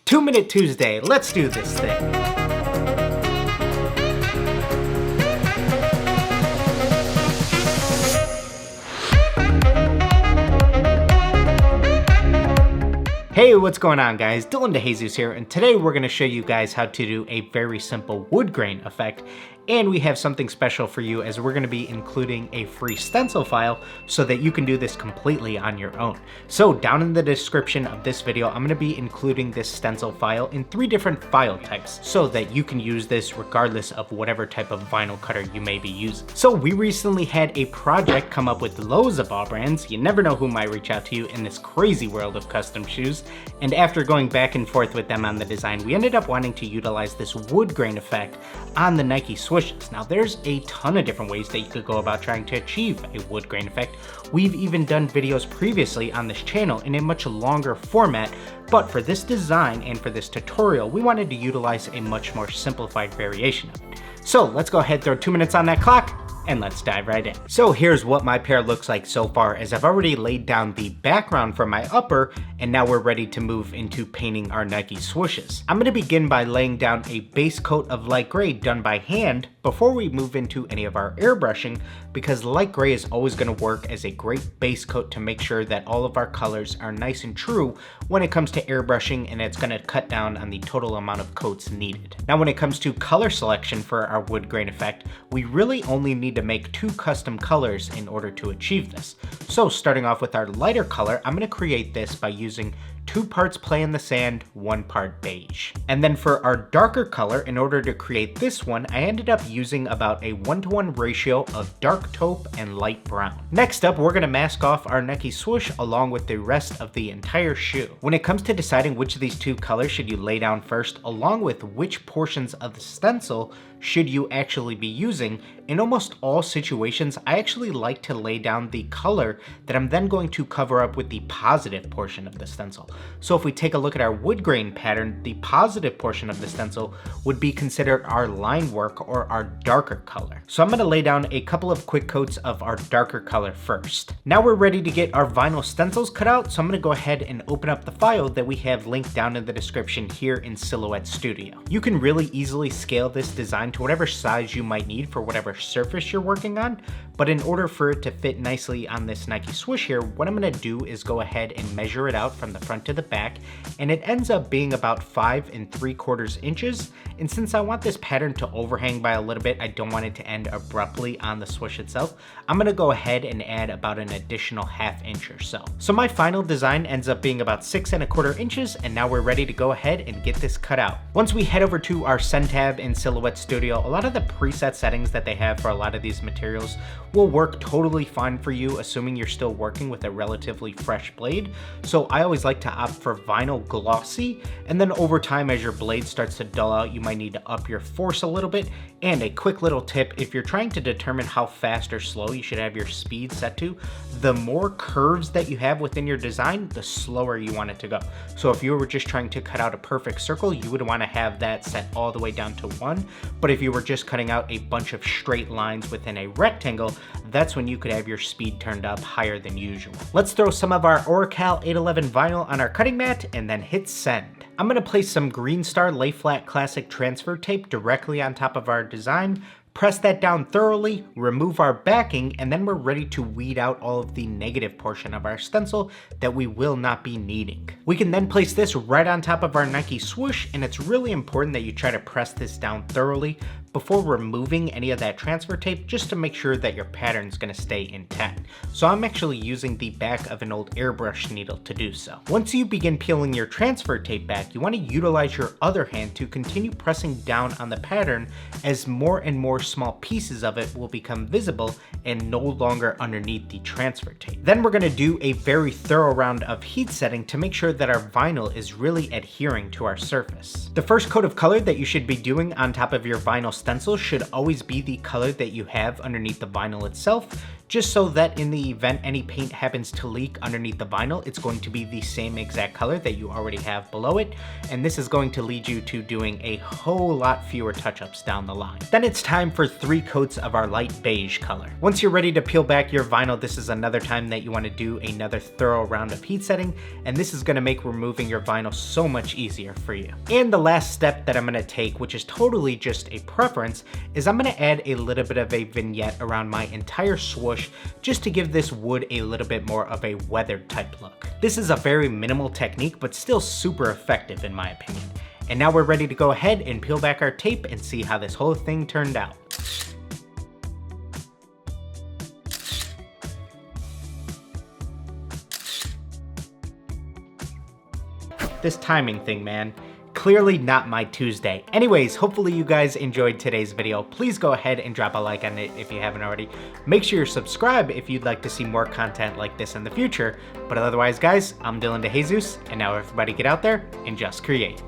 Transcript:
2-Minute Tuesday, let's do this thing. Hey, what's going on guys? Dejesus here, and today we're going to show you guys how to do a very simple wood grain effect. And we have something special for you as we're going to be including a free stencil file so that you can do this completely on your own. So down in the description of this video, I'm going to be including this stencil file in 3 different file types so that you can use this regardless of whatever type of vinyl cutter you may be using. So we recently had a project come up with loads of all brands. You never know who might reach out to you in this crazy world of custom shoes. And after going back and forth with them on the design, we ended up wanting to utilize this wood grain effect on the Nike swooshes. Now there's a ton of different ways that you could go about trying to achieve a wood grain effect. We've even done videos previously on this channel in a much longer format, but for this design and for this tutorial, we wanted to utilize a much more simplified variation of it. So let's go ahead, throw 2 minutes on that clock, and let's dive right in. So here's what my pair looks like so far, as I've already laid down the background for my upper, and now we're ready to move into painting our Nike swooshes. I'm going to begin by laying down a base coat of light gray done by hand before we move into any of our airbrushing, because light gray is always going to work as a great base coat to make sure that all of our colors are nice and true when it comes to airbrushing, and it's going to cut down on the total amount of coats needed. Now when it comes to color selection for our wood grain effect, we really only need to make 2 custom colors in order to achieve this. So starting off with our lighter color, I'm going to create this by using 2 parts Play in the Sand, 1 part beige. And then for our darker color, in order to create this one, I ended up using about a 1-to-1 ratio of dark taupe and light brown. Next up, we're going to mask off our Nike swoosh along with the rest of the entire shoe. When it comes to deciding which of these 2 colors should you lay down first, along with which portions of the stencil should you actually be using, in almost all situations, I actually like to lay down the color that I'm then going to cover up with the positive portion of the stencil. So if we take a look at our wood grain pattern, the positive portion of the stencil would be considered our line work or our darker color. So I'm going to lay down a couple of quick coats of our darker color first. Now we're ready to get our vinyl stencils cut out, so I'm going to go ahead and open up the file that we have linked down in the description here in Silhouette Studio. You can really easily scale this design to whatever size you might need for whatever surface you're working on, but in order for it to fit nicely on this Nike swoosh here, what I'm going to do is go ahead and measure it out from the front to the back, and it ends up being about 5 3/4 inches. And since I want this pattern to overhang by a little bit, I don't want it to end abruptly on the swoosh itself, I'm going to go ahead and add about an additional 1/2 inch or so. So my final design ends up being about 6 1/4 inches, and now we're ready to go ahead and get this cut out. Once we head over to our Send tab in Silhouette Studio, a lot of the preset settings that they have for a lot of these materials will work totally fine for you, assuming you're still working with a relatively fresh blade. So I always like to opt for vinyl glossy, and then over time as your blade starts to dull out, you might need to up your force a little bit. And a quick little tip, if you're trying to determine how fast or slow you should have your speed set to, the more curves that you have within your design, the slower you want it to go. So if you were just trying to cut out a perfect circle, you would want to have that set all the way down to 1. But if you were just cutting out a bunch of straight lines within a rectangle, that's when you could have your speed turned up higher than usual. Let's throw some of our Oracal 811 vinyl on our cutting mat and then hit send. I'm going to place some Greenstar Layflat Classic transfer tape directly on top of our design, press that down thoroughly, remove our backing, and then we're ready to weed out all of the negative portion of our stencil that we will not be needing. We can then place this right on top of our Nike swoosh, and it's really important that you try to press this down thoroughly before removing any of that transfer tape, just to make sure that your pattern is going to stay intact. So I'm actually using the back of an old airbrush needle to do so. Once you begin peeling your transfer tape back, you want to utilize your other hand to continue pressing down on the pattern, as more and more small pieces of it will become visible and no longer underneath the transfer tape. Then we're going to do a very thorough round of heat setting to make sure that our vinyl is really adhering to our surface. The first coat of color that you should be doing on top of your vinyl stencil should always be the color that you have underneath the vinyl itself, just so that in the event any paint happens to leak underneath the vinyl, it's going to be the same exact color that you already have below it, and this is going to lead you to doing a whole lot fewer touch-ups down the line. Then it's time for 3 coats of our light beige color. Once you're ready to peel back your vinyl, this is another time that you want to do another thorough round of heat setting, and this is going to make removing your vinyl so much easier for you. And the last step that I'm going to take, which is totally just a preference, is I'm going to add a little bit of a vignette around my entire swoosh just to give this wood a little bit more of a weathered type look. This is a very minimal technique, but still super effective in my opinion. And now we're ready to go ahead and peel back our tape and see how this whole thing turned out. This timing thing, man. Clearly not my Tuesday. Anyways, hopefully you guys enjoyed today's video. Please go ahead and drop a like on it if you haven't already. Make sure you're subscribed if you'd like to see more content like this in the future. But otherwise, guys, I'm Dejesus, and now everybody get out there and just create.